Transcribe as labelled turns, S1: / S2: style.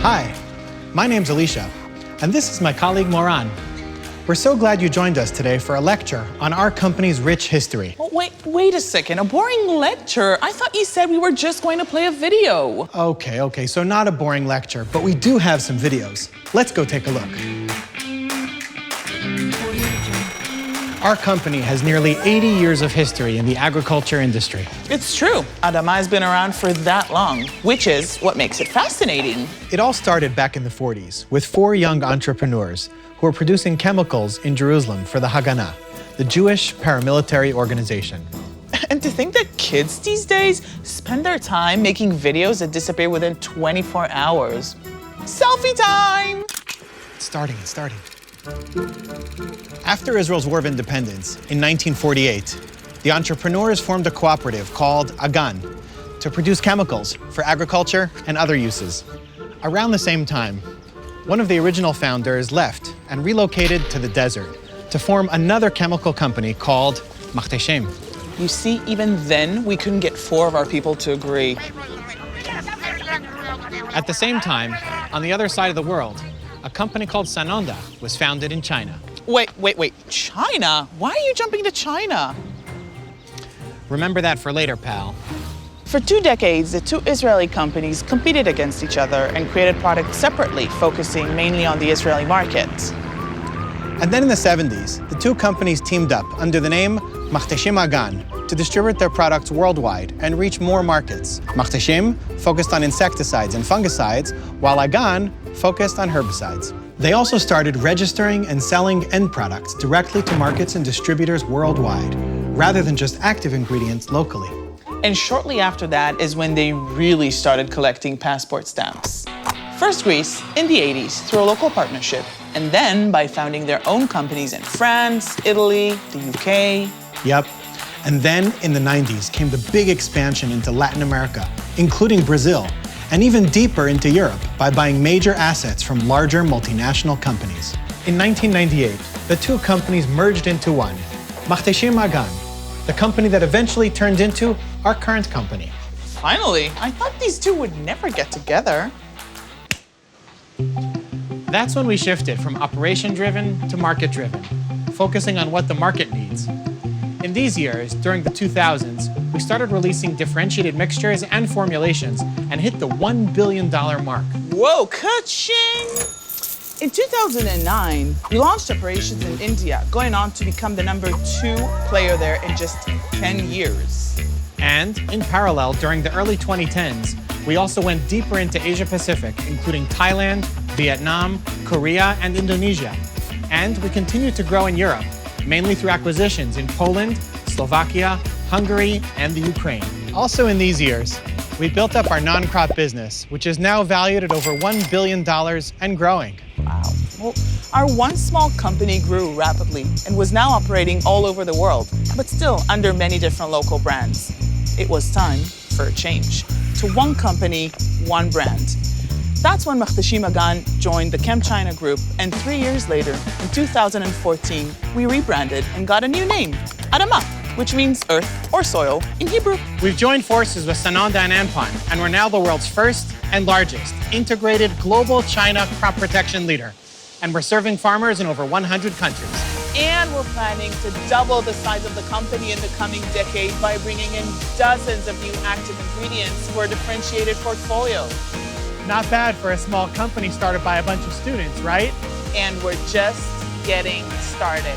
S1: Hi, my name's Alicia, and this is my colleague Moran. We're so glad you joined us today for a lecture on our company's rich history.
S2: Oh, wait a second, a boring lecture? I thought you said we were just going to play a video.
S1: Okay, so not a boring lecture, but we do have some videos. Let's go take a look. Our company has nearly 80 years of history in the agriculture industry.
S2: It's true. Adama has been around for that long, which is what makes it fascinating.
S1: It all started back in the 40s with 4 young entrepreneurs who were producing chemicals in Jerusalem for the Haganah, the Jewish paramilitary organization.
S2: And to think that kids these days spend their time making videos that disappear within 24 hours. Selfie time!
S1: It's starting. After Israel's War of Independence in 1948, the entrepreneurs formed a cooperative called Agan to produce chemicals for agriculture and other uses. Around the same time, one of the original founders left and relocated to the desert to form another chemical company called Machteshem.
S2: You see, even then, we couldn't get 4 of our people to agree.
S1: At the same time, on the other side of the world, a company called Sanonda was founded in China.
S2: Wait, China? Why are you jumping to China?
S1: Remember that for later, pal.
S2: For 2 decades, the 2 Israeli companies competed against each other and created products separately, focusing mainly on the Israeli market.
S1: And then in the 70s, the 2 companies teamed up under the name Machteshem Agan to distribute their products worldwide and reach more markets. Machteshem focused on insecticides and fungicides, while Agan focused on herbicides. They also started registering and selling end products directly to markets and distributors worldwide, rather than just active ingredients locally.
S2: And shortly after that is when they really started collecting passport stamps. First Greece in the 80s through a local partnership, and then by founding their own companies in France, Italy, the UK.
S1: Yep. And then in the 90s came the big expansion into Latin America, including Brazil, and even deeper into Europe by buying major assets from larger multinational companies. In 1998, the 2 companies merged into one, Machteshem Agan, the company that eventually turned into our current company.
S2: Finally, I thought these 2 would never get together.
S1: That's when we shifted from operation-driven to market-driven, focusing on what the market needs. In these years, during the 2000s, we started releasing differentiated mixtures and formulations and hit the $1 billion mark.
S2: Whoa, ka-ching! In 2009, we launched operations in India, going on to become the number 2 player there in just 10 years.
S1: And in parallel, during the early 2010s, we also went deeper into Asia Pacific, including Thailand, Vietnam, Korea, and Indonesia. And we continued to grow in Europe, mainly through acquisitions in Poland, Slovakia, Hungary, and the Ukraine. Also in these years, we built up our non-crop business, which is now valued at over $1 billion and growing.
S2: Wow. Well, our once small company grew rapidly and was now operating all over the world, but still under many different local brands. It was time for a change to one company, one brand. That's when Machteshem Agan joined the ChemChina group, and 3 years later, in 2014, we rebranded and got a new name, Adama, which means earth or soil in Hebrew.
S1: We've joined forces with Sanonda and Ampan, and we're now the world's first and largest integrated global China crop protection leader. And we're serving farmers in over 100 countries.
S2: And we're planning to double the size of the company in the coming decade by bringing in dozens of new active ingredients for a differentiated portfolio.
S1: Not bad for a small company started by a bunch of students, right?
S2: And we're just getting started.